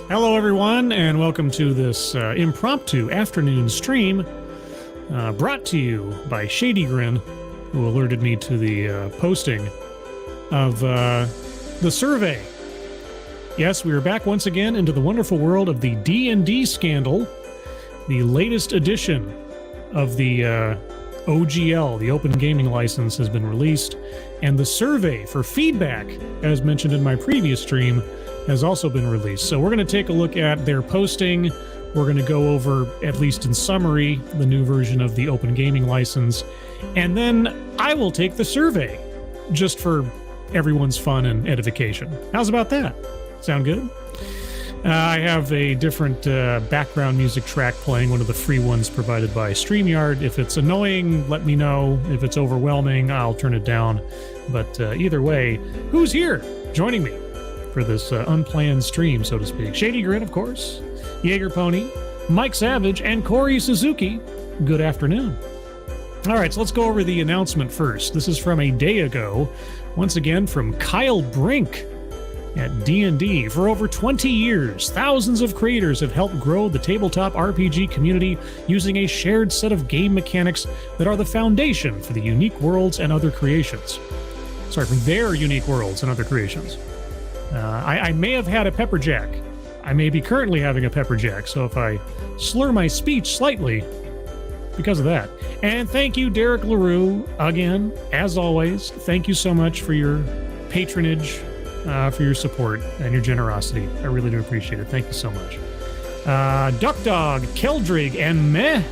Hello, everyone, and welcome to this impromptu afternoon stream brought to you by Shady Grin, who alerted me to the posting of the survey. Yes, we are back once again into the wonderful world of the D&D scandal, the latest edition of the OGL, the Open Gaming License, has been released, and the survey for feedback, as mentioned in my previous stream, has also been released. So we're going to take a look at their posting. We're going to go over, at least in summary, the new version of the Open Gaming License, and then I will take the survey, just for everyone's fun and edification. How's about that? Sound good? I have a different background music track playing, one of the free ones provided by StreamYard. If it's annoying, let me know. If it's overwhelming, I'll turn it down. But either way, who's here joining me for this unplanned stream, so to speak? Shady Grin, of course, Jaeger Pony, Mike Savage, and Corey Suzuki. Good afternoon. All right, so let's go over the announcement first. This is from a day ago, once again from Kyle Brink at D&D. For over 20 years, thousands of creators have helped grow the tabletop RPG community using a shared set of game mechanics that are the foundation for the unique worlds and other creations. Sorry, for their unique worlds and other creations. I may have had a pepperjack. I may be currently having a pepperjack, so if I slur my speech slightly, because of that. And thank you, Derek LaRue, again, as always. Thank you so much for your patronage, for your support and your generosity. I really do appreciate it. Thank you so much. Duck Dog, Keldrig, and Meh,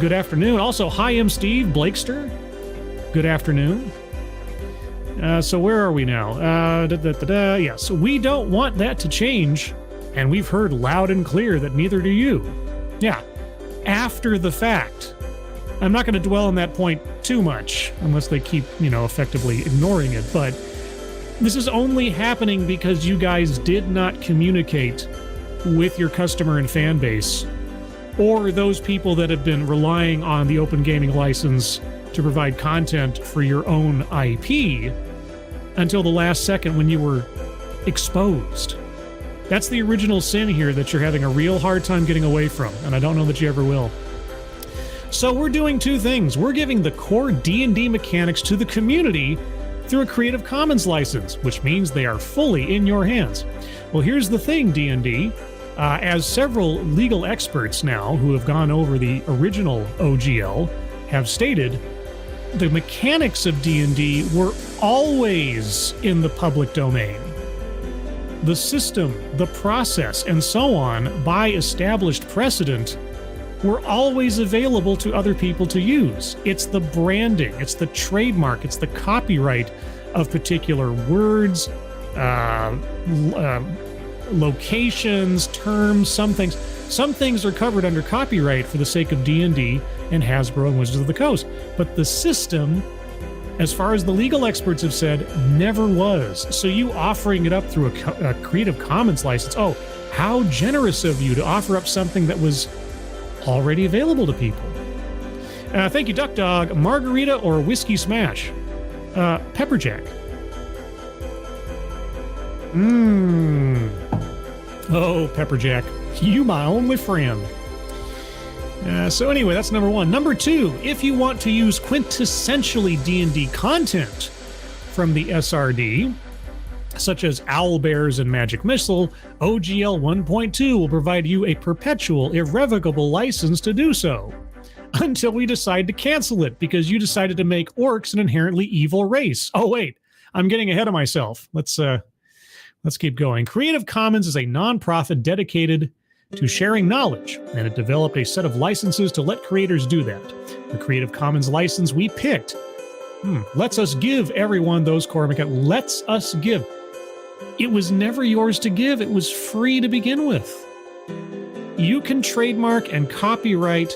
good afternoon. Also, Hi, I'm Steve Blakester. Good afternoon. So where are we now? Yes, we don't want that to change, and we've heard loud and clear that neither do you. Yeah, after the fact. I'm not going to dwell on that point too much, unless they keep, effectively ignoring it, but this is only happening because you guys did not communicate with your customer and fan base, or those people that have been relying on the Open Gaming License to provide content for your own IP until the last second when you were exposed. That's the original sin here that you're having a real hard time getting away from, and I don't know that you ever will. So we're doing two things. We're giving the core D&D mechanics to the community through a Creative Commons license, which means they are fully in your hands. Well, here's the thing, D&D. As several legal experts now who have gone over the original OGL have stated, the mechanics of D&D were always in the public domain. The system, the process, and so on, by established precedent, were always available to other people to use. It's the branding, it's the trademark, it's the copyright of particular words, locations, terms, some things. Some things are covered under copyright for the sake of D&D and Hasbro and Wizards of the Coast. But the system, as far as the legal experts have said, never was. So you offering it up through a Creative Commons license, oh, how generous of you to offer up something that was already available to people. Thank you, Duck Dog. Margarita or Whiskey Smash? Pepperjack. Oh, Pepperjack, you my only friend. So anyway, that's number one. Number two, if you want to use quintessentially D&D content from the SRD, such as Owlbears and Magic Missile, OGL 1.2 will provide you a perpetual, irrevocable license to do so, until we decide to cancel it because you decided to make orcs an inherently evil race. Oh wait, I'm getting ahead of myself. Let's keep going. Creative Commons is a nonprofit dedicated to sharing knowledge, and it developed a set of licenses to let creators do that. The Creative Commons license we picked lets us give everyone those core mechanics. Lets us give. It was never yours to give. It was free to begin with. You can trademark and copyright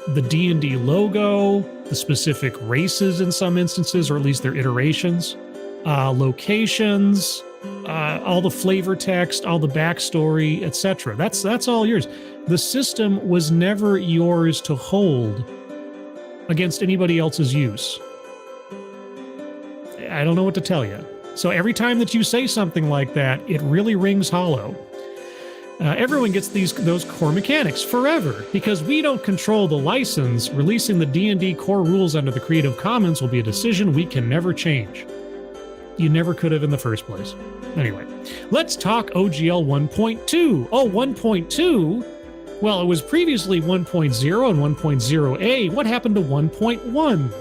the D&D logo, the specific races in some instances, or at least their iterations, locations, all the flavor text, all the backstory, etc. That's all yours. The system was never yours to hold against anybody else's use. I don't know what to tell you. So every time that you say something like that, it really rings hollow. everyone gets those core mechanics forever. Because we don't control the license, releasing the D&D core rules under the Creative Commons will be a decision we can never change. You never could have in the first place. Anyway, let's talk OGL 1.2. Oh, 1.2? Well, it was previously 1.0 and 1.0a. What happened to 1.1?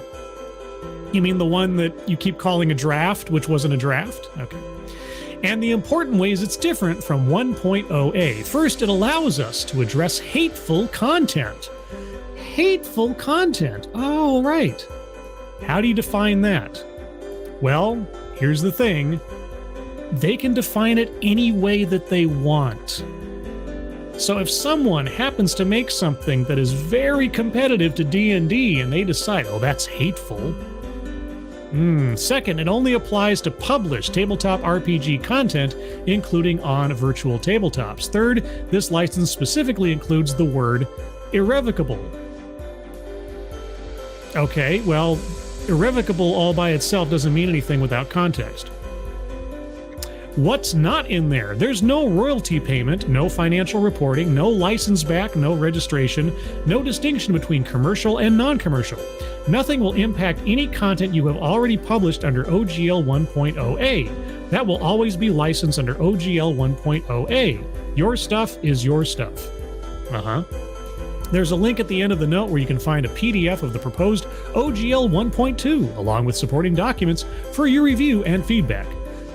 You mean the one that you keep calling a draft, which wasn't a draft? Okay. And the important ways it's different from 1.0a. First, it allows us to address hateful content. Hateful content. Oh, right. How do you define that? Well, here's the thing. They can define it any way that they want. So if someone happens to make something that is very competitive to D&D and they decide, oh, that's hateful. Second, it only applies to published tabletop RPG content, including on virtual tabletops. Third, this license specifically includes the word irrevocable. Okay, well, irrevocable all by itself doesn't mean anything without context. What's not in there? There's no royalty payment, no financial reporting, no license back, no registration, no distinction between commercial and non-commercial. Nothing will impact any content you have already published under OGL 1.0a. That will always be licensed under OGL 1.0a. Your stuff is your stuff. There's a link at the end of the note where you can find a PDF of the proposed OGL 1.2, along with supporting documents for your review and feedback.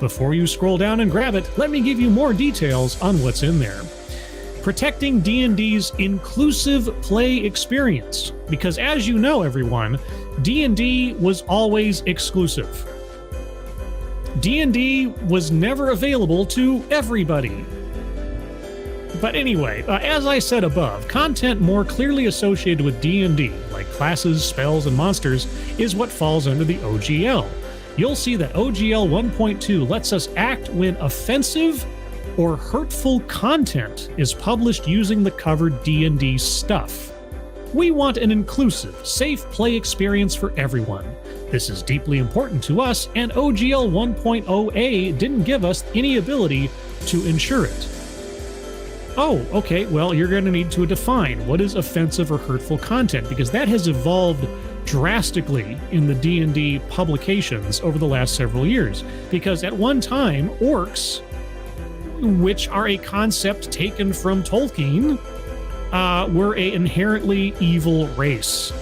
Before you scroll down and grab it, let me give you more details on what's in there. Protecting D&D's inclusive play experience. Because as you know, everyone, D&D was always exclusive. D&D was never available to everybody. But anyway, as I said above, content more clearly associated with D&D, like classes, spells, and monsters, is what falls under the OGL. You'll see that OGL 1.2 lets us act when offensive or hurtful content is published using the covered D&D stuff. We want an inclusive, safe play experience for everyone. This is deeply important to us, and OGL 1.0a didn't give us any ability to ensure it. Oh, okay, well, you're going to need to define what is offensive or hurtful content, because that has evolved drastically in the D&D publications over the last several years. Because at one time, orcs, which are a concept taken from Tolkien, were an inherently evil race.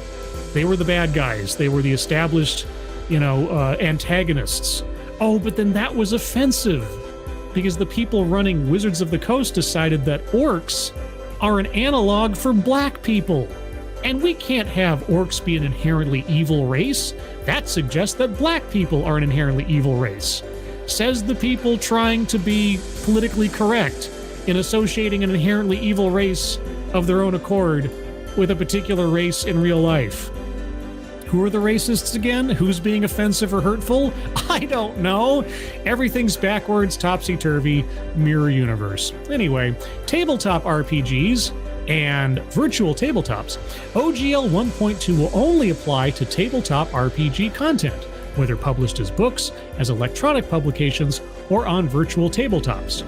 They were the bad guys. They were the established, antagonists. Oh, but then that was offensive, because the people running Wizards of the Coast decided that orcs are an analog for black people. And we can't have orcs be an inherently evil race. That suggests that black people are an inherently evil race. Says the people trying to be politically correct in associating an inherently evil race of their own accord with a particular race in real life. Who are the racists again? Who's being offensive or hurtful? I don't know. Everything's backwards, topsy-turvy, mirror universe. Anyway, tabletop RPGs and virtual tabletops. OGL 1.2 will only apply to tabletop RPG content, whether published as books, as electronic publications, or on virtual tabletops.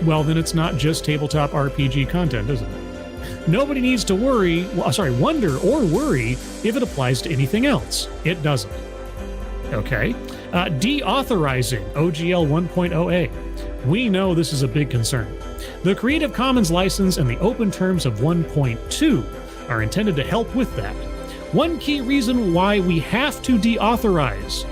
Well, then it's not just tabletop RPG content, is it? Nobody needs to wonder or worry if it applies to anything else. It doesn't. Okay. Deauthorizing OGL 1.0a. We know this is a big concern. The Creative Commons license and the open terms of 1.2 are intended to help with that. One key reason why we have to deauthorize.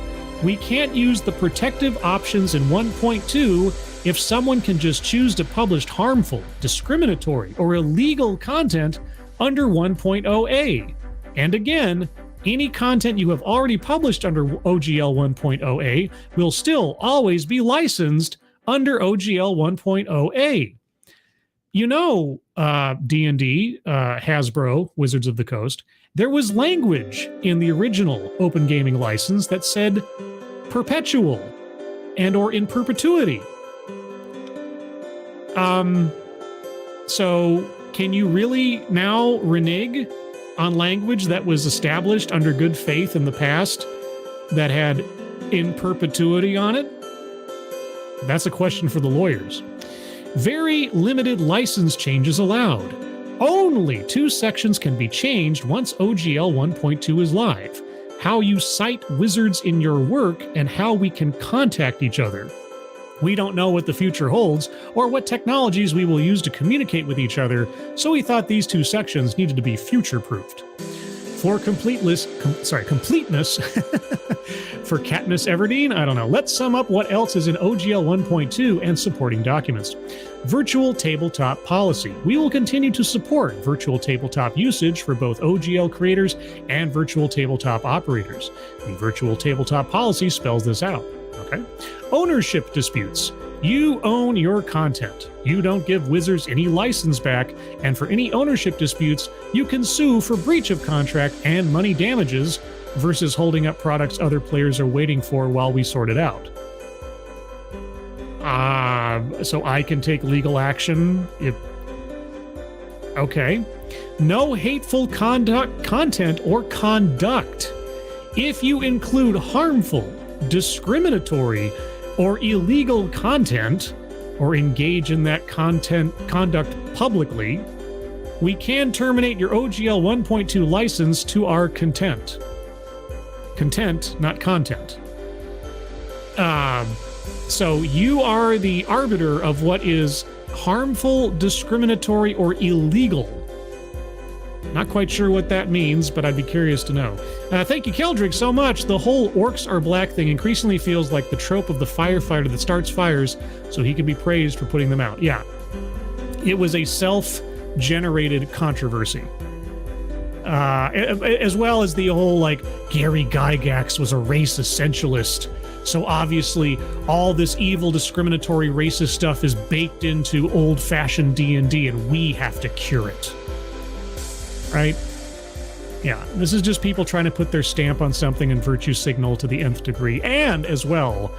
We can't use the protective options in 1.2 if someone can just choose to publish harmful, discriminatory, or illegal content under 1.0a. And again, any content you have already published under OGL 1.0a will still always be licensed under OGL 1.0a. You know, D&D, Hasbro, Wizards of the Coast, there was language in the original Open Gaming license that said perpetual and or in perpetuity. So can you really now renege on language that was established under good faith in the past that had in perpetuity on it? That's a question for the lawyers. Very limited license changes allowed. Only 2 sections can be changed once OGL 1.2 is live. How you cite wizards in your work and how we can contact each other. We don't know what the future holds or what technologies we will use to communicate with each other, so we thought these 2 sections needed to be future-proofed. For completeness, for Katniss Everdeen, I don't know. Let's sum up what else is in OGL 1.2 and supporting documents. Virtual tabletop policy. We will continue to support virtual tabletop usage for both OGL creators and virtual tabletop operators. The virtual tabletop policy spells this out. Okay. Ownership disputes. You own your content. You don't give Wizards any license back, and for any ownership disputes, you can sue for breach of contract and money damages versus holding up products other players are waiting for while we sort it out. So I can take legal action if... Okay. No hateful content or conduct. If you include harmful, discriminatory, or illegal content, or engage in that conduct publicly, we can terminate your OGL 1.2 license to our content. Content, not content. So you are the arbiter of what is harmful, discriminatory, or illegal. Not quite sure what that means, but I'd be curious to know. Thank you, Keldrick, so much. The whole orcs are black thing increasingly feels like the trope of the firefighter that starts fires so he can be praised for putting them out. Yeah. It was a self-generated controversy. As well as the whole, like, Gary Gygax was a race essentialist. So obviously, all this evil, discriminatory, racist stuff is baked into old-fashioned D&D, and we have to cure it. Right? Yeah, this is just people trying to put their stamp on something and virtue signal to the nth degree, and as well,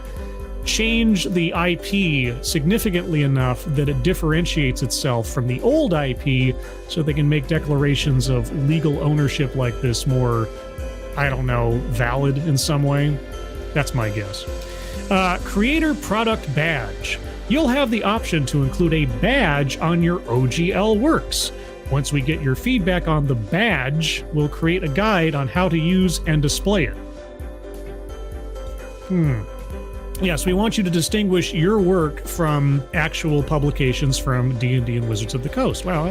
change the IP significantly enough that it differentiates itself from the old IP so they can make declarations of legal ownership like this more, I don't know, valid in some way. That's my guess. Creator Product Badge. You'll have the option to include a badge on your OGL works. Once we get your feedback on the badge, we'll create a guide on how to use and display it. Yes, we want you to distinguish your work from actual publications from D&D and Wizards of the Coast. Wow,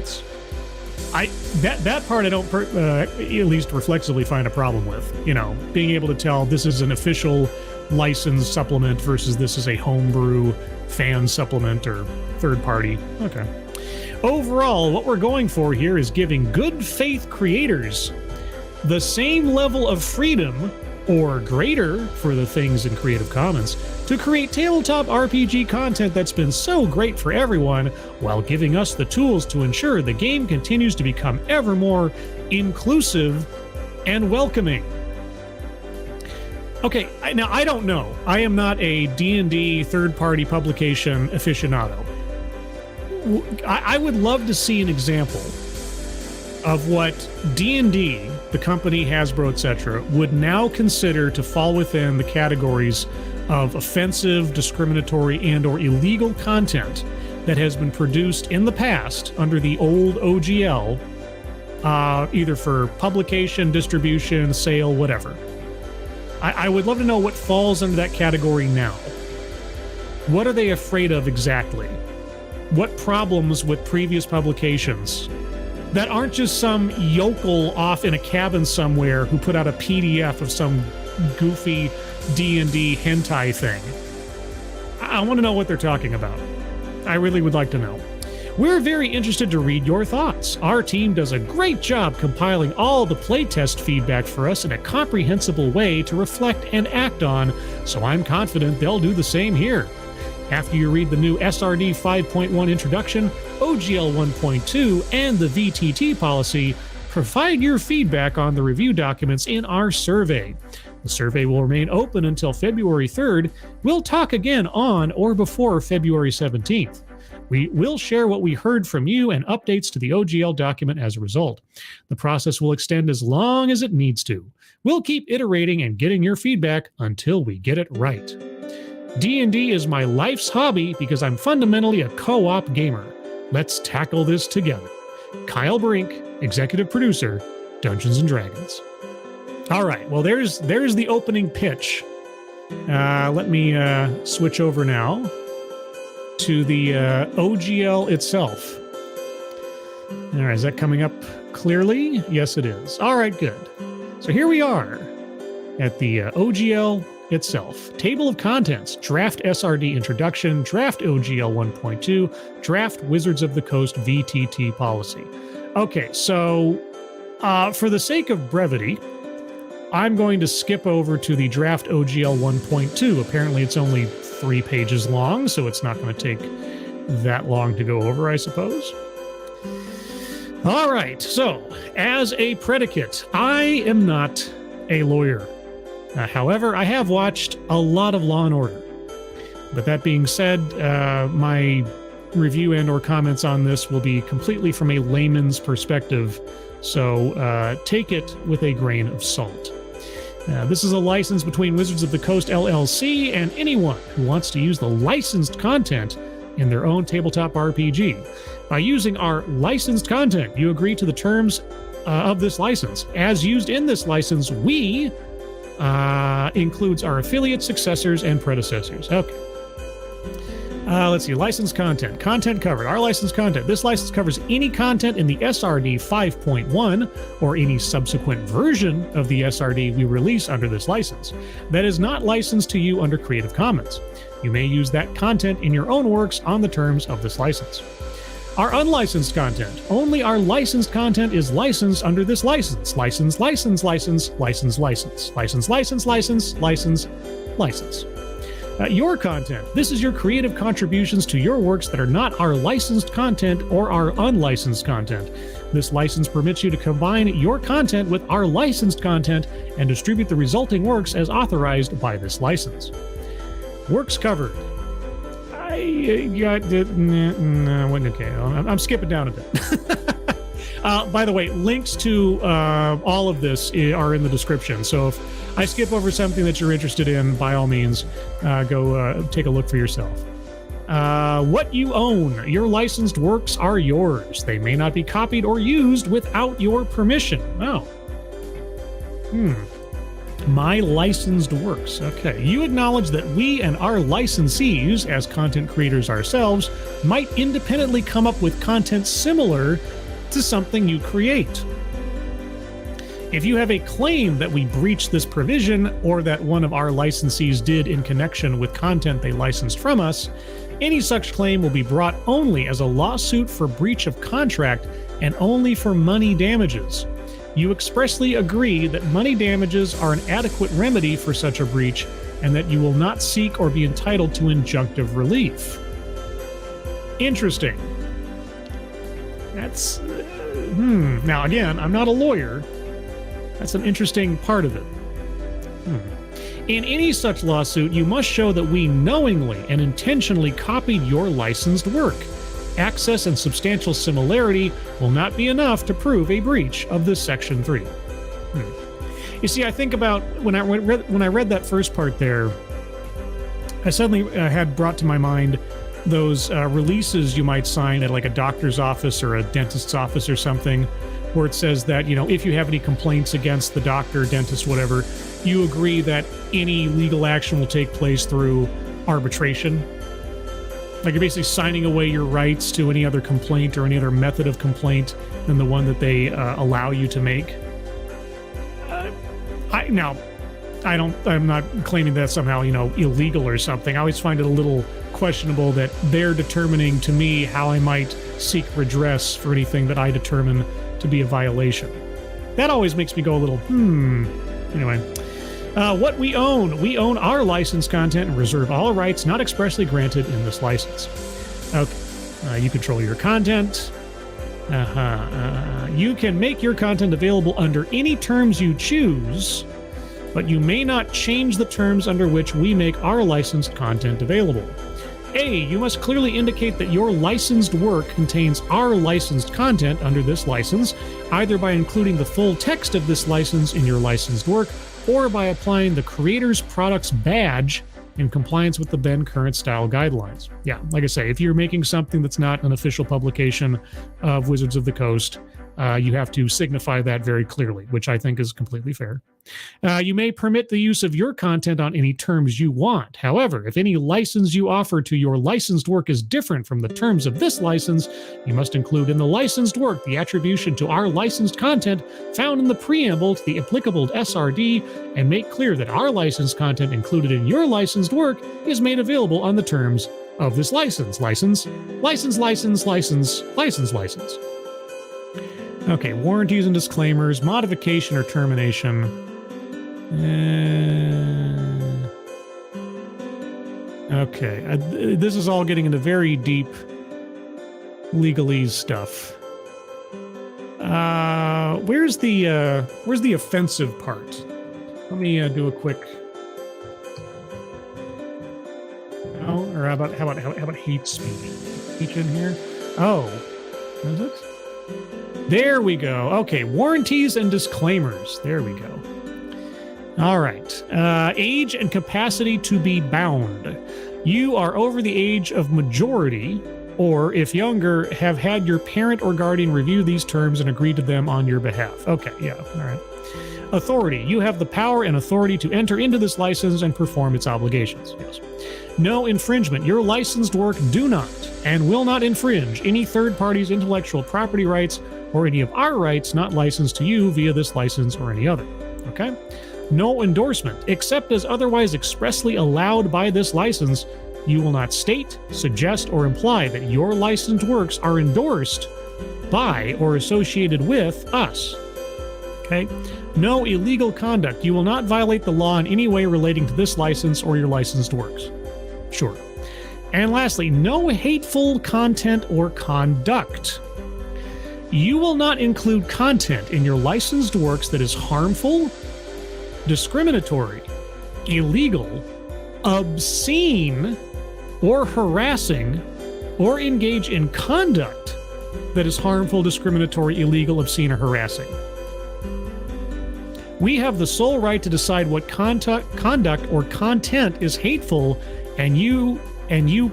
that part I don't at least reflexively find a problem with. You know, being able to tell this is an official licensed supplement versus this is a homebrew fan supplement or third party. Okay. Overall, what we're going for here is giving good faith creators the same level of freedom, or greater for the things in Creative Commons, to create tabletop RPG content that's been so great for everyone, while giving us the tools to ensure the game continues to become ever more inclusive and welcoming. Okay, now I don't know. I am not a D&D third-party publication aficionado. I would love to see an example of what D&D, the company, Hasbro, etc., would now consider to fall within the categories of offensive, discriminatory, and or illegal content that has been produced in the past under the old OGL, either for publication, distribution, sale, whatever. I would love to know what falls under that category now. What are they afraid of exactly? What problems with previous publications that aren't just some yokel off in a cabin somewhere who put out a PDF of some goofy D&D hentai thing? I want to know what they're talking about. I really would like to know. We're very interested to read your thoughts. Our team does a great job compiling all the playtest feedback for us in a comprehensible way to reflect and act on, so I'm confident they'll do the same here. After you read the new SRD 5.1 introduction, OGL 1.2, and the VTT policy, provide your feedback on the review documents in our survey. The survey will remain open until February 3rd. We'll talk again on or before February 17th. We will share what we heard from you and updates to the OGL document as a result. The process will extend as long as it needs to. We'll keep iterating and getting your feedback until we get it right. D&D is my life's hobby because I'm fundamentally a co-op gamer. Let's tackle this together. Kyle Brink, executive producer, Dungeons & Dragons. All right, well, there's the opening pitch. Let me switch over now to the OGL itself. All right, is that coming up clearly? Yes, it is. All right, good. So here we are at the OGL itself. Table of contents, Draft SRD Introduction, Draft OGL 1.2, Draft Wizards of the Coast VTT Policy. Okay, so for the sake of brevity, I'm going to skip over to the Draft OGL 1.2. Apparently it's only 3 pages long, so it's not going to take that long to go over, I suppose. All right, so as a predicate, I am not a lawyer. However, I have watched a lot of Law & Order. But that being said, my review and or comments on this will be completely from a layman's perspective, so take it with a grain of salt. This is a license between Wizards of the Coast LLC and anyone who wants to use the licensed content in their own tabletop RPG. By using our licensed content, you agree to the terms of this license. As used in this license, we includes our affiliates, successors, and predecessors. Okay. Let's see. Licensed content. Content covered. Our licensed content. This license covers any content in the SRD 5.1 or any subsequent version of the SRD we release under this license that is not licensed to you under Creative Commons. You may use that content in your own works on the terms of this license. Our unlicensed content. Only our licensed content is licensed under this license. License, license, license, license, license, license, license, license, license, license. Your content. This is your creative contributions to your works that are not our licensed content or our unlicensed content. This license permits you to combine your content with our licensed content and distribute the resulting works as authorized by this license. Works covered. Okay, I'm skipping down a bit. By the way, links to all of this are in the description. So if I skip over something that you're interested in, by all means, go take a look for yourself. What you own. Your licensed works are yours. They may not be copied or used without your permission. Oh. My licensed works. Okay. You acknowledge that we and our licensees, as content creators ourselves, might independently come up with content similar to something you create. If you have a claim that we breached this provision or that one of our licensees did in connection with content they licensed from us, any such claim will be brought only as a lawsuit for breach of contract and only for money damages. You expressly agree that money damages are an adequate remedy for such a breach and that you will not seek or be entitled to injunctive relief. Interesting. That's... Now, again, I'm not a lawyer. That's an interesting part of it. In any such lawsuit, you must show that we knowingly and intentionally copied your licensed work. Access and substantial similarity will not be enough to prove a breach of this Section 3. You see, I think about when I read that first part there, I suddenly had brought to my mind those releases you might sign at like a doctor's office or a dentist's office or something, where it says that, you know, if you have any complaints against the doctor, dentist, whatever, you agree that any legal action will take place through arbitration. Like you're basically signing away your rights to any other complaint or any other method of complaint than the one that they allow you to make. I'm not claiming that somehow, illegal or something. I always find it a little questionable that they're determining to me how I might seek redress for anything that I determine to be a violation. That always makes me go a little, Anyway. What we own our licensed content and reserve all rights not expressly granted in this license. Okay. You control your content. You can make your content available under any terms you choose, but you may not change the terms under which we make our licensed content available. A, you must clearly indicate that your licensed work contains our licensed content under this license, either by including the full text of this license in your licensed work, or by applying the Creator's Products badge in compliance with the then current style guidelines. Yeah, like I say, if you're making something that's not an official publication of Wizards of the Coast, you have to signify that very clearly, which I think is completely fair. You may permit the use of your content on any terms you want. However, if any license you offer to your licensed work is different from the terms of this license, you must include in the licensed work the attribution to our licensed content found in the preamble to the applicable SRD, and make clear that our licensed content included in your licensed work is made available on the terms of this license. License. Okay, warranties and disclaimers, modification or termination. Okay, this is all getting into very deep legalese stuff. Where's the offensive part? Let me do a quick. Oh, or how about hate speech? Speech in here. Oh, is it? There we go. Okay, warranties and disclaimers. There we go. All right. Age and capacity to be bound. You are over the age of majority, or if younger, have had your parent or guardian review these terms and agree to them on your behalf. Okay, yeah, all right. Authority. You have the power and authority to enter into this license and perform its obligations. Yes. No infringement. Your licensed work do not and will not infringe any third party's intellectual property rights or any of our rights not licensed to you via this license or any other. Okay? No endorsement. Except as otherwise expressly allowed by this license, you will not state, suggest, or imply that your licensed works are endorsed by or associated with us. Okay? No illegal conduct. You will not violate the law in any way relating to this license or your licensed works. Sure. And lastly, no hateful content or conduct. You will not include content in your licensed works that is harmful, discriminatory, illegal, obscene, or harassing, or engage in conduct that is harmful, discriminatory, illegal, obscene, or harassing. We have the sole right to decide what conduct or content is hateful, and you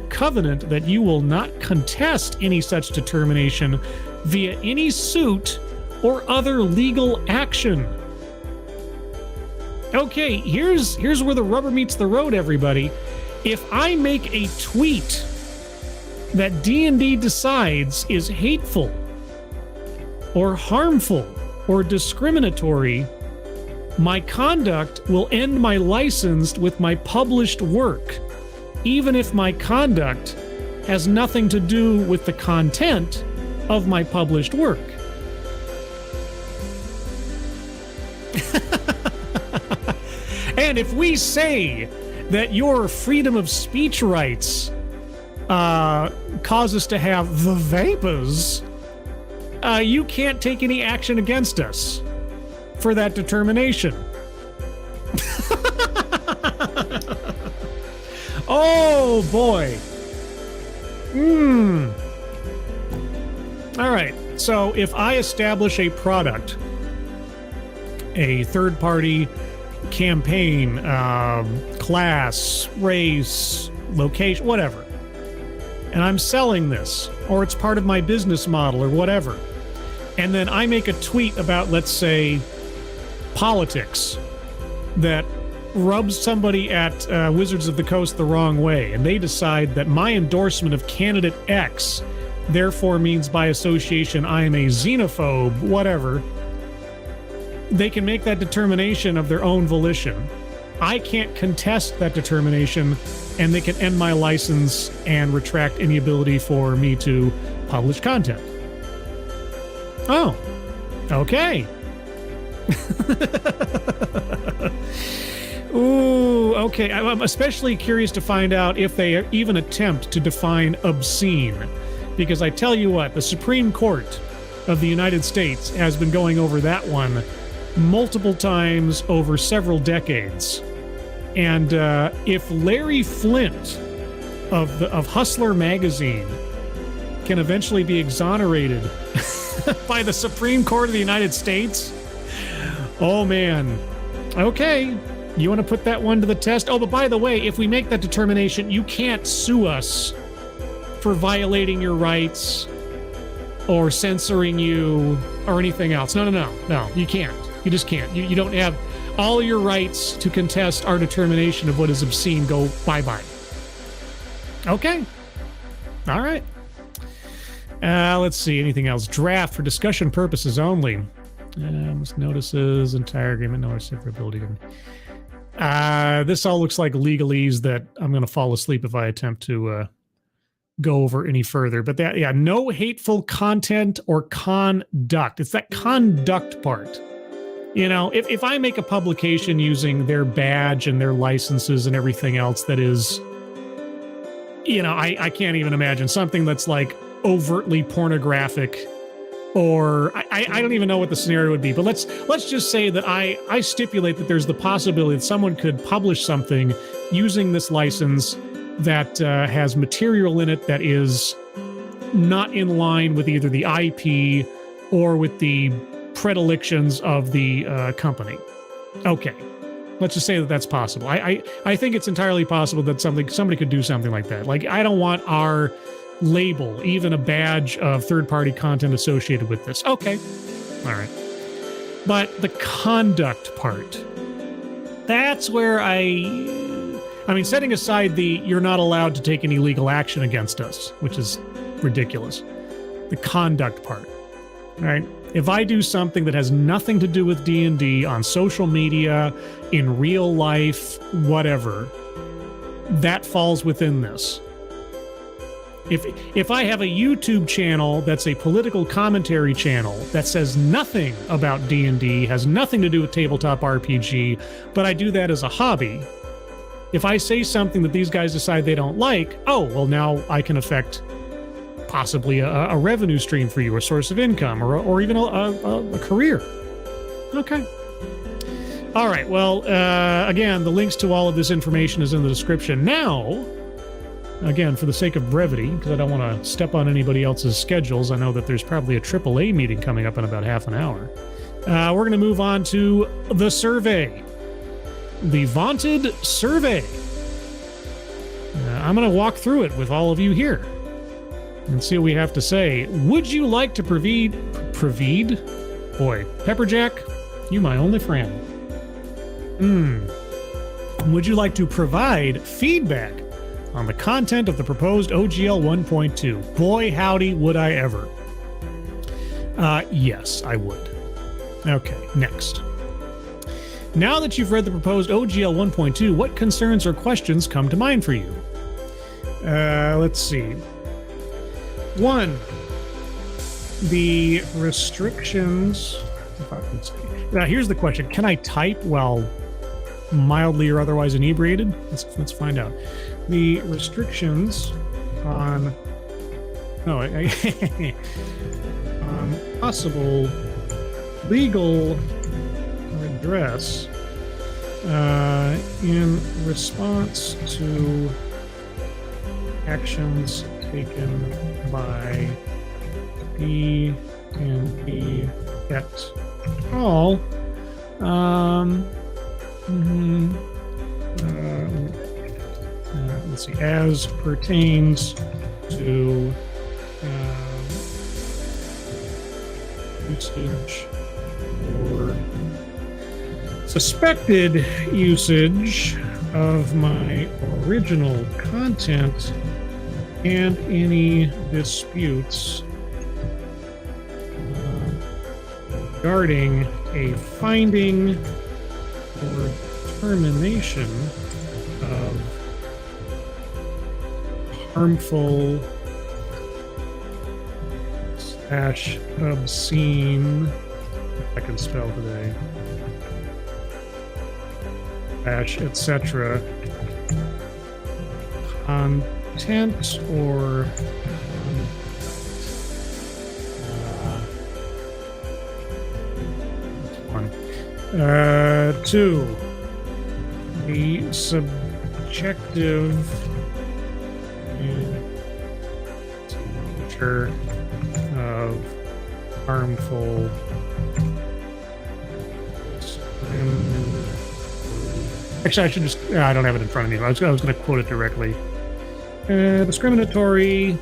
covenant that you will not contest any such determination via any suit or other legal action. Okay, here's where the rubber meets the road, everybody. If I make a tweet that D&D decides is hateful or harmful or discriminatory, my conduct will end my license with my published work, even if my conduct has nothing to do with the content of my published work. And if we say that your freedom of speech rights cause us to have the vapors, you can't take any action against us for that determination. Oh boy. All right. So if I establish a product, a third-party campaign, class, race, location, whatever, and I'm selling this, or it's part of my business model or whatever, and then I make a tweet about, let's say, politics that rubs somebody at Wizards of the Coast the wrong way, and they decide that my endorsement of candidate X therefore means by association I am a xenophobe, whatever, they can make that determination of their own volition. I can't contest that determination, and they can end my license and retract any ability for me to publish content. Oh, okay. Ooh, okay. I'm especially curious to find out if they even attempt to define obscene. Because I tell you what, the Supreme Court of the United States has been going over that one multiple times over several decades. And if Larry Flint of Hustler magazine can eventually be exonerated by the Supreme Court of the United States, oh man. Okay. You want to put that one to the test? Oh, but by the way, if we make that determination, you can't sue us for violating your rights or censoring you or anything else. No, you can't. You just can't. You don't have all your rights to contest our determination of what is obscene. Go bye-bye. Okay. All right. Let's see. Anything else? Draft for discussion purposes only. Notices, entire agreement, no severability. This all looks like legalese that I'm going to fall asleep if I attempt to go over any further. But that, yeah, no hateful content or conduct. It's that conduct part. You know, if I make a publication using their badge and their licenses and everything else that is, you know, I can't even imagine something that's like overtly pornographic, or I don't even know what the scenario would be. But let's just say that I stipulate that there's the possibility that someone could publish something using this license that has material in it that is not in line with either the IP or with the predilections of the company. Okay, let's just say that that's possible. I think it's entirely possible that somebody could do something like that. Like, I don't want our label, even a badge of third-party content associated with this. Okay, all right. But the conduct part, that's where I mean, setting aside the you're not allowed to take any legal action against us, which is ridiculous. The conduct part, right? If I do something that has nothing to do with D&D on social media, in real life, whatever, that falls within this. If I have a YouTube channel that's a political commentary channel that says nothing about D&D, has nothing to do with tabletop RPG, but I do that as a hobby, if I say something that these guys decide they don't like, oh, well, now I can affect possibly a revenue stream for you, a source of income, or even a career. Okay. All right. Well, again, the links to all of this information is in the description. Now, again, for the sake of brevity, because I don't want to step on anybody else's schedules, I know that there's probably a AAA meeting coming up in about half an hour. We're going to move on to the survey. The vaunted survey. I'm going to walk through it with all of you here and see what we have to say. Would you like to Boy, Pepperjack, you my only friend. Would you like to provide feedback on the content of the proposed OGL 1.2? Boy, howdy, would I ever. Yes, I would. Okay, next. Now that you've read the proposed OGL 1.2, what concerns or questions come to mind for you? Let's see. 1. The restrictions. Now, here's the question. Can I type while mildly or otherwise inebriated? Let's find out. The restrictions on on possible legal redress in response to actions taken by B and B et al. Let's see, as pertains to usage or suspected usage of my original content and any disputes regarding a finding or determination of harmful / obscene, if I can spell today, / etc. content or two, the subjective nature of harmful Actually, I should just... I don't have it in front of me. I was going to quote it directly. Discriminatory,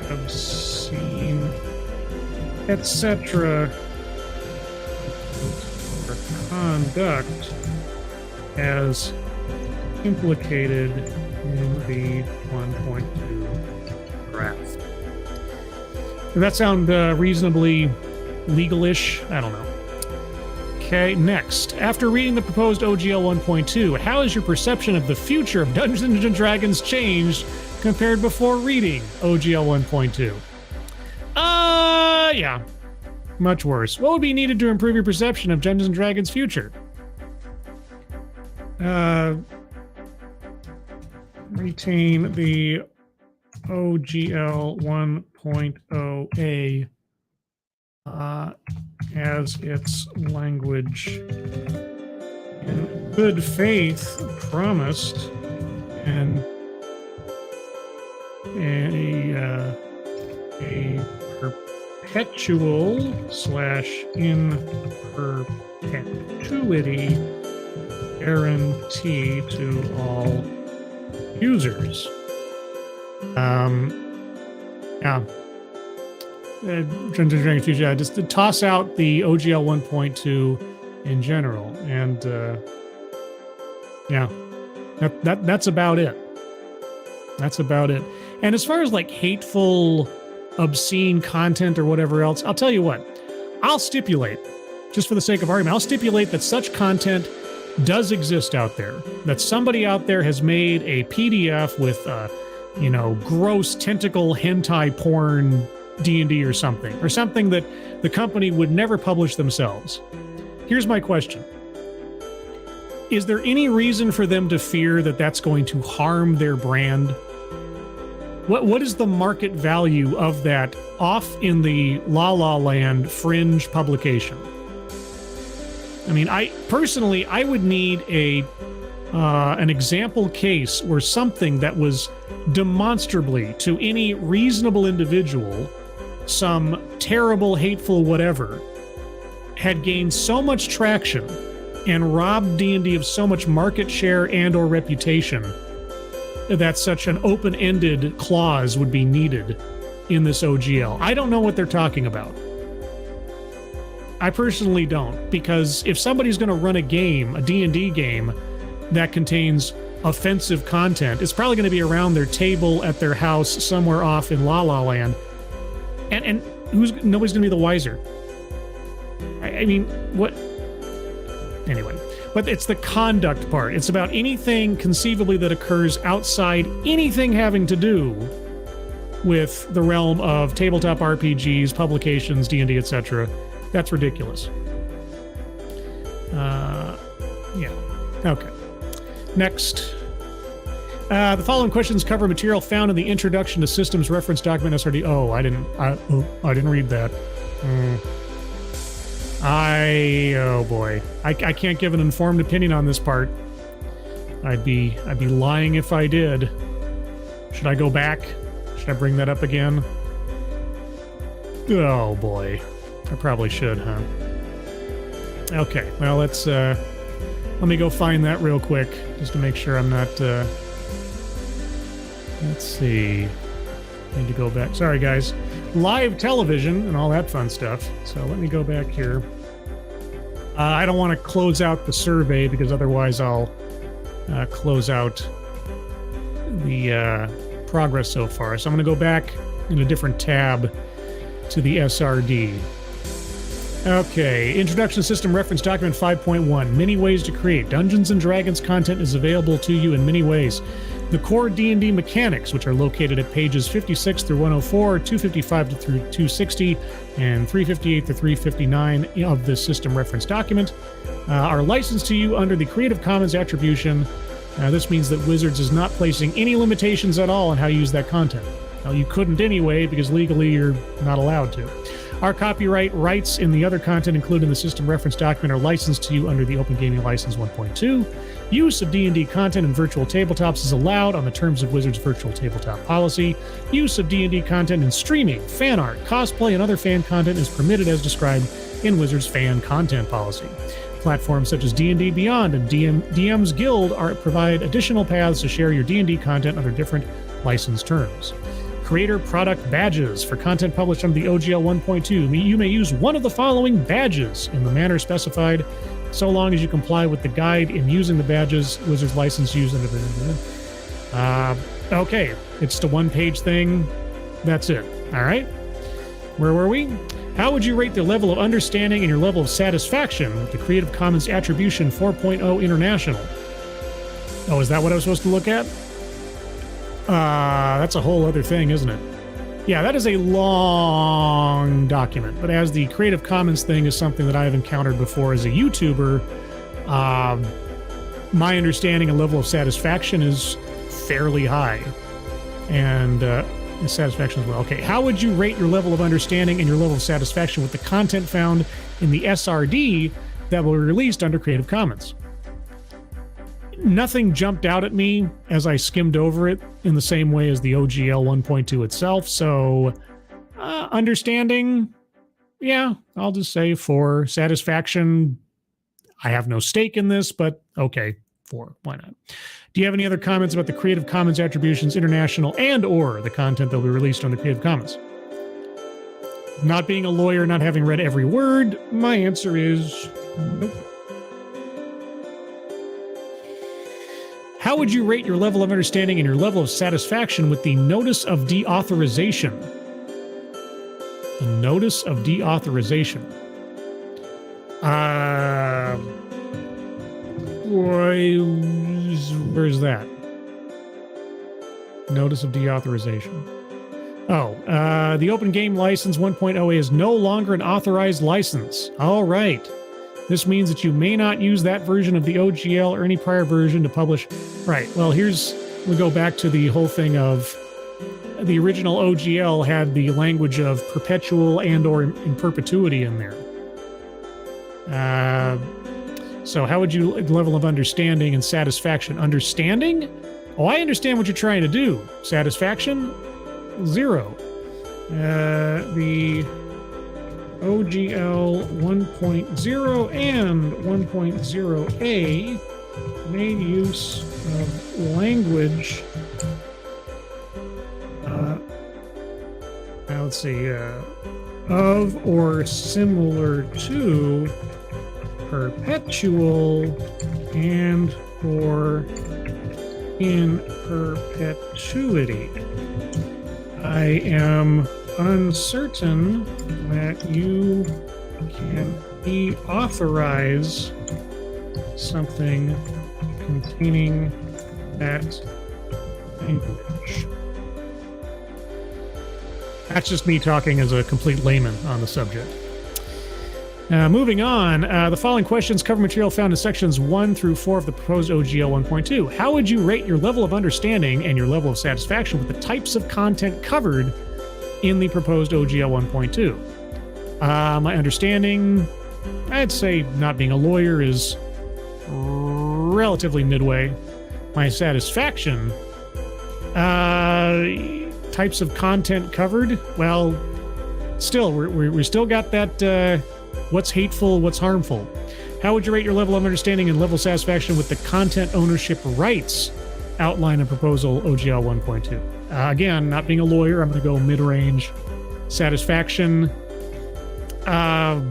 obscene, etc. conduct as implicated in the 1.2 draft. Does that sound reasonably legal-ish? I don't know. Okay, next. After reading the proposed OGL 1.2, how has your perception of the future of Dungeons & Dragons changed compared before reading OGL 1.2? Yeah. Much worse. What would be needed to improve your perception of Dungeons & Dragons' future? Retain the OGL 1.0a as its language in good faith promised and a perpetual / in perpetuity guarantee to all users. Yeah. Dungeons & Dragons future. Just to toss out the OGL 1.2 in general, and yeah, that's about it. That's about it. And as far as like hateful, obscene content or whatever else, I'll tell you what. I'll stipulate, just for the sake of argument, I'll stipulate that such content does exist out there. That somebody out there has made a PDF with, gross tentacle hentai porn D&D or something that the company would never publish themselves. Here's my question. Is there any reason for them to fear that that's going to harm their brand? What is the market value of that off in the La La Land fringe publication? I mean, I would need an example case where something that was demonstrably to any reasonable individual some terrible, hateful whatever had gained so much traction and robbed D&D of so much market share and or reputation that such an open-ended clause would be needed in this OGL. I don't know what they're talking about. I personally don't, because if somebody's going to run a game, a D&D game, that contains offensive content, it's probably going to be around their table at their house somewhere off in La La Land. And nobody's going to be the wiser. I mean, what? Anyway, but it's the conduct part. It's about anything conceivably that occurs outside anything having to do with the realm of tabletop RPGs, publications, D&D, etc. That's ridiculous. Yeah. Okay. Next. The following questions cover material found in the Introduction to Systems Reference Document SRD. Oh, I didn't read that. Oh boy. I can't give an informed opinion on this part. I'd be lying if I did. Should I go back? Should I bring that up again? Oh boy. I probably should, huh? Okay, well, let me go find that real quick, just to make sure I'm not, let's see. Need to go back. Sorry, guys. Live television and all that fun stuff. So let me go back here. I don't want to close out the survey, because otherwise I'll close out the progress so far. So I'm going to go back in a different tab to the SRD. Okay, Introduction System Reference Document 5.1. Many ways to create. Dungeons & Dragons content is available to you in many ways. The core D&D mechanics, which are located at pages 56 through 104, 255 through 260, and 358 to 359 of this system reference document, are licensed to you under the Creative Commons Attribution. This means that Wizards is not placing any limitations at all on how you use that content. Now, you couldn't anyway, because legally you're not allowed to. Our copyright rights in the other content included in the system reference document are licensed to you under the Open Gaming License 1.2. Use of D&D content in virtual tabletops is allowed on the terms of Wizards' virtual tabletop policy. Use of D&D content in streaming, fan art, cosplay, and other fan content is permitted as described in Wizards' fan content policy. Platforms such as D&D Beyond and DM's Guild provide additional paths to share your D&D content under different license terms. Creator product badges. For content published under the OGL 1.2, you may use one of the following badges in the manner specified, so long as you comply with the guide in using the badges Wizards license used under the... okay, it's the one-page thing. That's it. All right. Where were we? How would you rate the level of understanding and your level of satisfaction with the Creative Commons Attribution 4.0 International? Oh, is that what I was supposed to look at? That's a whole other thing, isn't it? Yeah, that is a long document, but as the Creative Commons thing is something that I have encountered before as a YouTuber, my understanding and level of satisfaction is fairly high. And satisfaction as well. Okay, how would you rate your level of understanding and your level of satisfaction with the content found in the SRD that will be released under Creative Commons? Nothing jumped out at me as I skimmed over it in the same way as the OGL 1.2 itself, so understanding, yeah, I'll just say 4. Satisfaction, I have no stake in this, but okay, 4, why not? Do you have any other comments about the Creative Commons Attributions International and or the content that will be released on the Creative Commons? Not being a lawyer, not having read every word, my answer is nope. How would you rate your level of understanding and your level of satisfaction with the Notice of Deauthorization? The Notice of Deauthorization. Where's that? Notice of Deauthorization. Oh, the Open Game License 1.0 is no longer an authorized license. All right. This means that you may not use that version of the OGL or any prior version to publish. Right. Well, we go back to the whole thing of the original OGL had the language of perpetual and or in perpetuity in there. So how would you level of understanding and satisfaction? Understanding? Oh, I understand what you're trying to do. Satisfaction? 0. The OGL 1.0 and 1.0a made use of language. Let's see. Of or similar to perpetual and or in perpetuity. I am uncertain that you can deauthorize something containing that language. That's just me talking as a complete layman on the subject. Moving on, the following questions cover material found in sections 1 through 4 of the proposed OGL 1.2. How would you rate your level of understanding and your level of satisfaction with the types of content covered in the proposed OGL 1.2? My understanding, I'd say not being a lawyer is relatively midway. My satisfaction, types of content covered, well, still, we still got that, what's hateful, what's harmful. How would you rate your level of understanding and level of satisfaction with the content ownership rights outlined in proposal OGL 1.2? Again, not being a lawyer, I'm going to go mid-range. Satisfaction, I'll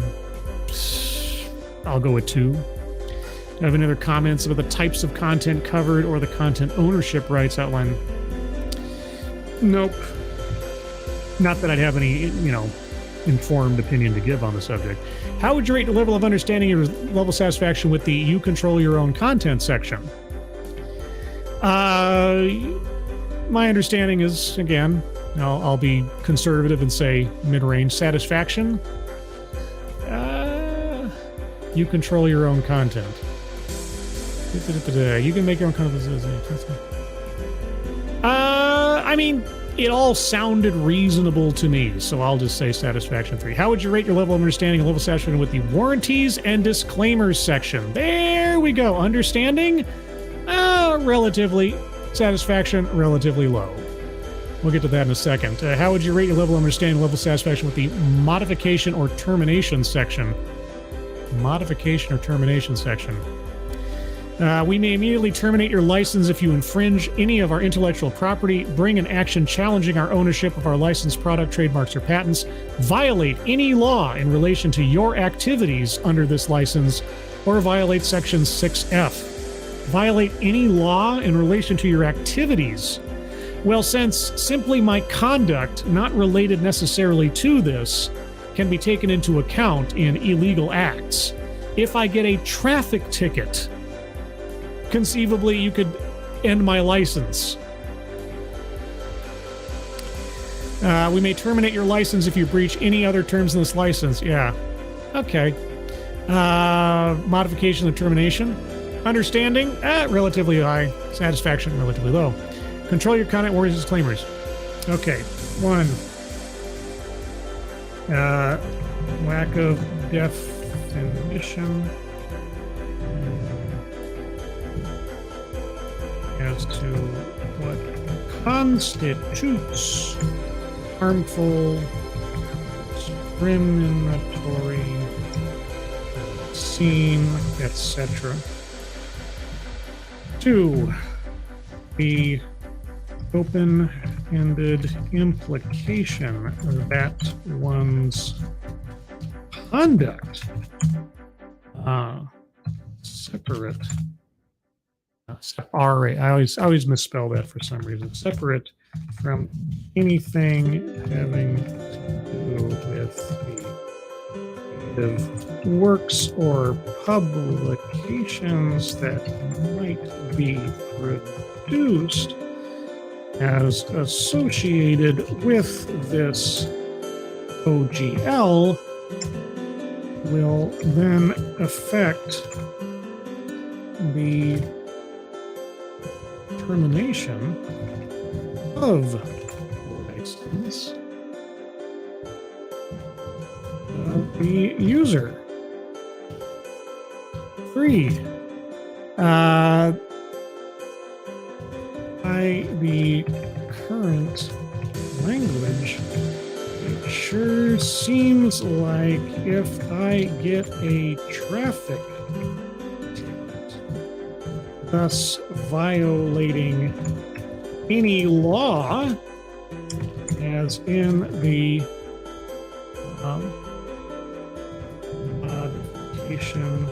go with 2. Do I have any other comments about the types of content covered or the content ownership rights outlined? Nope. Not that I'd have any, informed opinion to give on the subject. How would you rate the level of understanding or level of satisfaction with the You Control Your Own Content section? My understanding is, again, I'll be conservative and say mid-range. Satisfaction? You control your own content. You can make your own content. I mean, it all sounded reasonable to me, so I'll just say satisfaction 3. How would you rate your level of understanding and level of satisfaction with the warranties and disclaimers section? There we go. Understanding? Relatively. Satisfaction, relatively low. We'll get to that in a second. How would you rate your level of understanding and level of satisfaction with the modification or termination section? modification or termination section. We may immediately terminate your license if you infringe any of our intellectual property, bring an action challenging our ownership of our licensed product, trademarks, or patents, violate any law in relation to your activities under this license, or violate Section 6F. Violate any law in relation to your activities. Well, since simply my conduct, not related necessarily to this, can be taken into account in illegal acts, if I get a traffic ticket, conceivably you could end my license. We may terminate your license if you breach any other terms in this license. Yeah. Okay. Modification and termination. Understanding, relatively high. Satisfaction, relatively low. Control your content warnings and disclaimers. Okay. 1. Lack of definition as to what constitutes harmful, discriminatory, obscene, etc. 2. The open-ended implication that one's conduct separate. Separate. I always misspell that for some reason. Separate from anything having to do with the works or publications that might be produced as associated with this OGL will then affect the termination of license of the user. 3. By the current language, it sure seems like if I get a traffic ticket, thus violating any law, as in the modification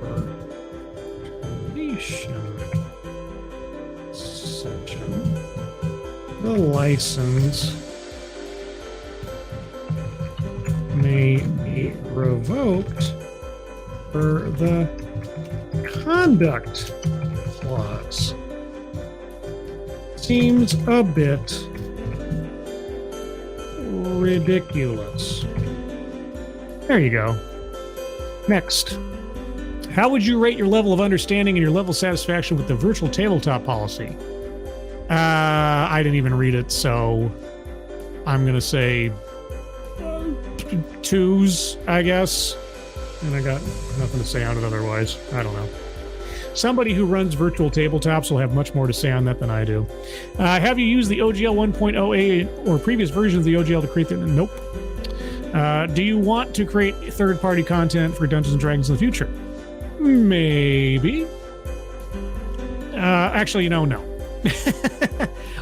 or termination section, the license may be revoked for the conduct clause. Seems a bit ridiculous. There you go. Next. How would you rate your level of understanding and your level of satisfaction with the virtual tabletop policy? I didn't even read it, so I'm going to say 2s, I guess. And I got nothing to say on it otherwise. I don't know. Somebody who runs virtual tabletops will have much more to say on that than I do. Have you used the OGL 1.0a or previous versions of the OGL to create the... Nope. Do you want to create third-party content for Dungeons & Dragons in the future? Maybe. Actually, no.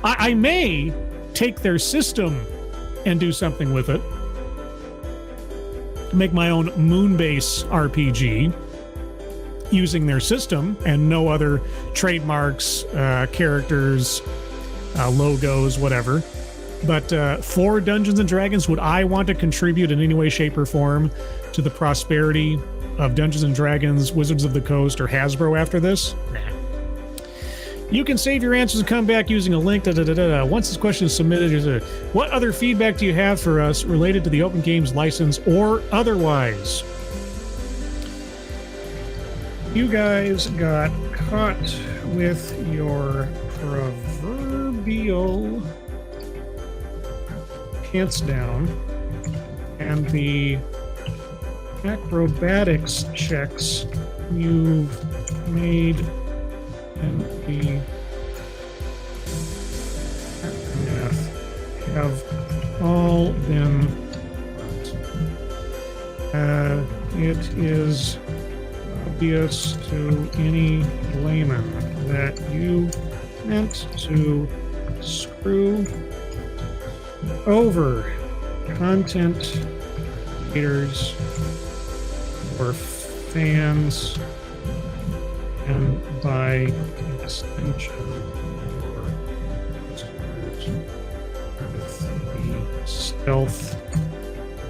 I may take their system and do something with it. Make my own Moonbase RPG using their system and no other trademarks, characters, logos, whatever. But for Dungeons & Dragons, would I want to contribute in any way, shape, or form to the prosperity of Dungeons & Dragons, Wizards of the Coast, or Hasbro after this? Nah. You can save your answers and come back using a link. Once this question is submitted, what other feedback do you have for us related to the Open Games license or otherwise? You guys got caught with your proverbial pants down, and the acrobatics checks you've made and the math have all been it is obvious to any layman that you meant to screw over content creators or fans, and by extension, your customers, with the stealth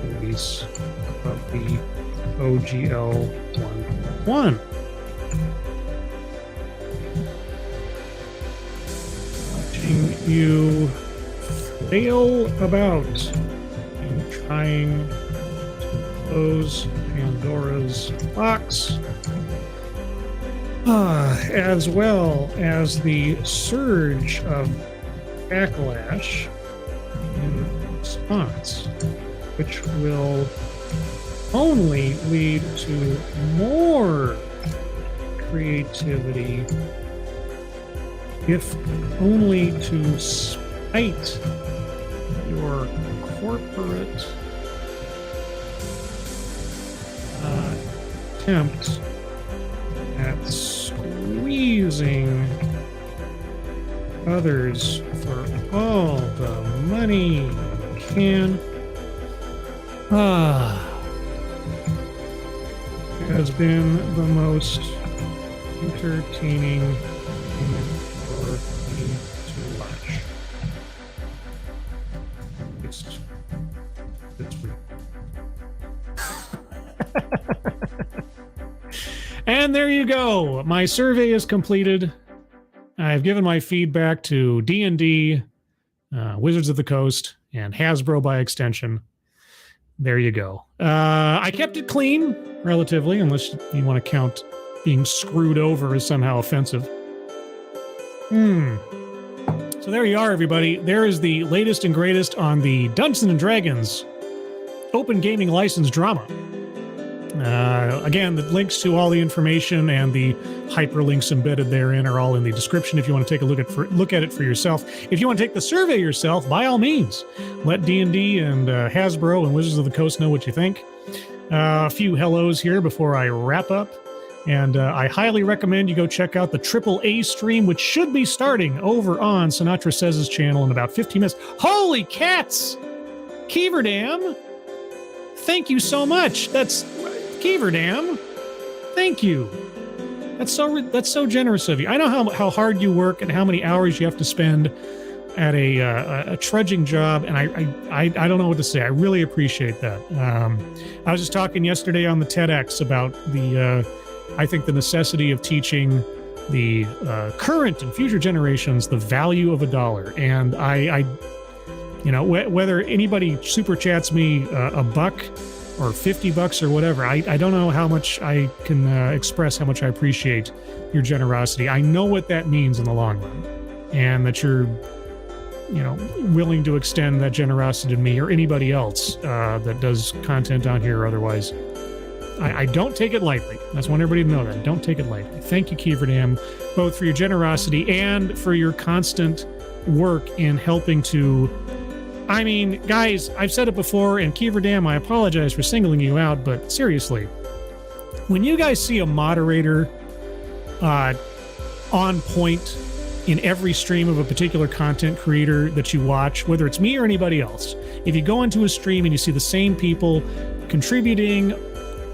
release of the OGL 1.1. Watching you flail about in trying to close Pandora's box, as well as the surge of backlash in response, which will only lead to more creativity, if only to spite your corporate attempt at squeezing others for all the money you can. Has been the most entertaining thing for me to watch. It's weird. And there you go. My survey is completed. I've given my feedback to D&D, Wizards of the Coast, and Hasbro by extension. There you go. I kept it clean, relatively, unless you want to count being screwed over as somehow offensive. So there you are, everybody. There is the latest and greatest on the Dungeons & Dragons Open Gaming License drama. Again, the links to all the information and the hyperlinks embedded therein are all in the description if you want to take a look at it for yourself. If you want to take the survey yourself, by all means, let D&D and Hasbro and Wizards of the Coast know what you think. A few hellos here before I wrap up. And I highly recommend you go check out the AAA stream, which should be starting over on Sinatra Says' channel in about 15 minutes. Holy cats! Keeverdam! Thank you so much. That's Keeverdam. Thank you. That's so generous of you. I know how hard you work and how many hours you have to spend at a trudging job, and I don't know what to say. I really appreciate that. I was just talking yesterday on the TEDx about I think the necessity of teaching the current and future generations the value of $1, and I whether anybody super chats me $1 or $50 or whatever, I don't know how much I can express how much I appreciate your generosity. I know what that means in the long run, and that you're willing to extend that generosity to me or anybody else that does content on here or otherwise. I don't take it lightly. I just want everybody to know that. Don't take it lightly. Thank you, Keeverdam, both for your generosity and for your constant work in helping to... I mean, guys, I've said it before, and Keeverdam, I apologize for singling you out, but seriously, when you guys see a moderator on point in every stream of a particular content creator that you watch, whether it's me or anybody else, if you go into a stream and you see the same people contributing,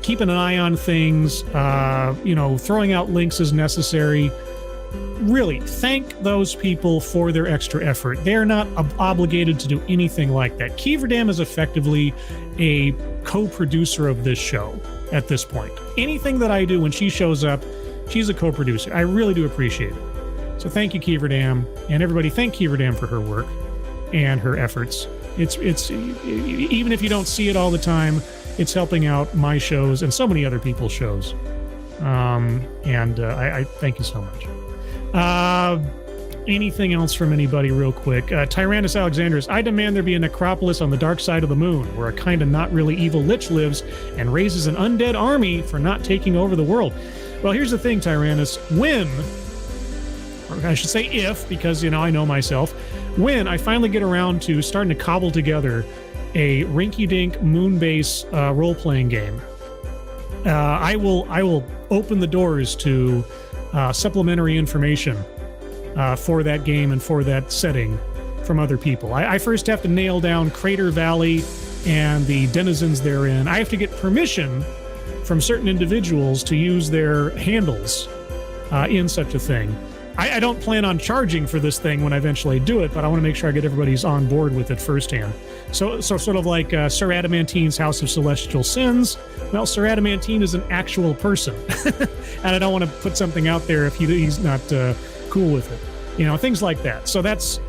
keeping an eye on things, throwing out links as necessary, really thank those people for their extra effort. They're not obligated to do anything like that. Keeverdam is effectively a co-producer of this show at this point. Anything that I do when she shows up, she's a co-producer. I really do appreciate it. So thank you, Keeverdam, and everybody thank Keeverdam for her work and her efforts. It's even if you don't see it all the time, it's helping out my shows and so many other people's shows. I thank you so much. Anything else from anybody real quick? Tyrannus Alexandrus, I demand there be a necropolis on the dark side of the moon where a kind of not really evil lich lives and raises an undead army for not taking over the world. Well, here's the thing, Tyrannus. When, or I should say if, because, I know myself, when I finally get around to starting to cobble together a rinky-dink moon base role-playing game, I will open the doors to supplementary information for that game and for that setting from other people. I first have to nail down Crater Valley and the denizens therein. I have to get permission from certain individuals to use their handles in such a thing. I don't plan on charging for this thing when I eventually do it, but I want to make sure I get everybody's on board with it firsthand. So sort of like Sir Adamantine's House of Celestial Sins. Well, Sir Adamantine is an actual person, and I don't want to put something out there if he's not cool with it. You know, things like that. So that's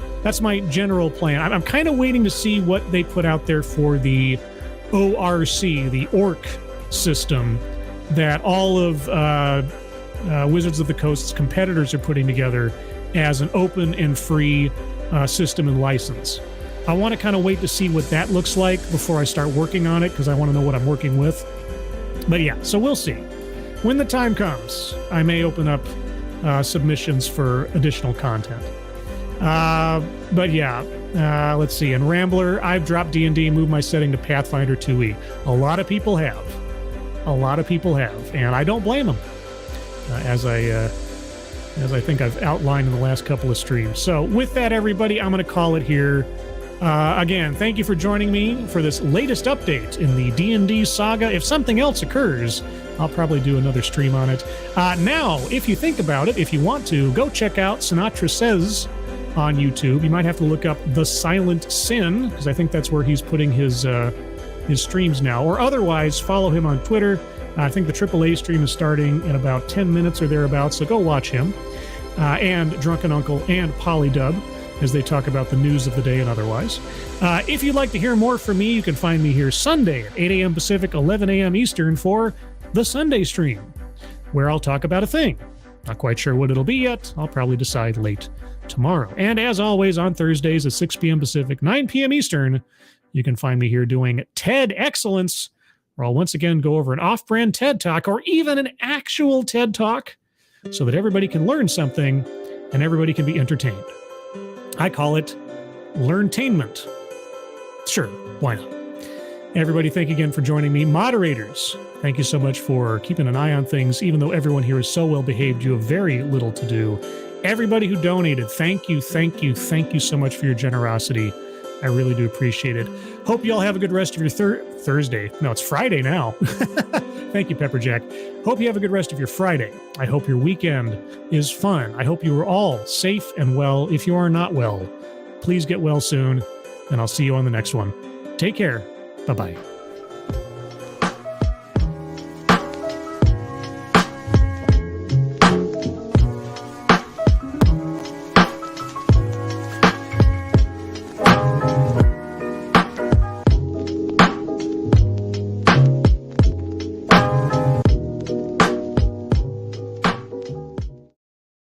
my general plan. I'm kind of waiting to see what they put out there for the ORC, the ORC system that all of Wizards of the Coast's competitors are putting together as an open and free system and license. I want to kind of wait to see what that looks like before I start working on it, because I want to know what I'm working with. But yeah, so we'll see. When the time comes, I may open up submissions for additional content. But yeah, let's see. In Rambler, I've dropped D&D and moved my setting to Pathfinder 2e. A lot of people have. And I don't blame them. As I think I've outlined in the last couple of streams. So with that, everybody, I'm going to call it here. Again, thank you for joining me for this latest update in the D&D saga. If something else occurs, I'll probably do another stream on it. Now, if you think about it, if you want to, go check out Sinatra Says on YouTube. You might have to look up The Silent Sin, because I think that's where he's putting his streams now. Or otherwise, follow him on Twitter. I think the AAA stream is starting in about 10 minutes or thereabouts, so go watch him. And Drunken Uncle and Polydub, as they talk about the news of the day and otherwise. If you'd like to hear more from me, you can find me here Sunday at 8 a.m. Pacific, 11 a.m. Eastern for the Sunday stream, where I'll talk about a thing. Not quite sure what it'll be yet. I'll probably decide late tomorrow. And as always, on Thursdays at 6 p.m. Pacific, 9 p.m. Eastern, you can find me here doing TED Excellence, where I'll once again go over an off-brand TED Talk or even an actual TED Talk so that everybody can learn something and everybody can be entertained. I call it Learntainment. Sure, why not? Everybody, thank you again for joining me. Moderators, thank you so much for keeping an eye on things. Even though everyone here is so well behaved, you have very little to do. Everybody who donated, thank you so much for your generosity. I really do appreciate it. Hope you all have a good rest of your Thursday. No, it's Friday now. Thank you, Pepperjack. Hope you have a good rest of your Friday. I hope your weekend is fun. I hope you are all safe and well. If you are not well, please get well soon, and I'll see you on the next one. Take care. Bye-bye.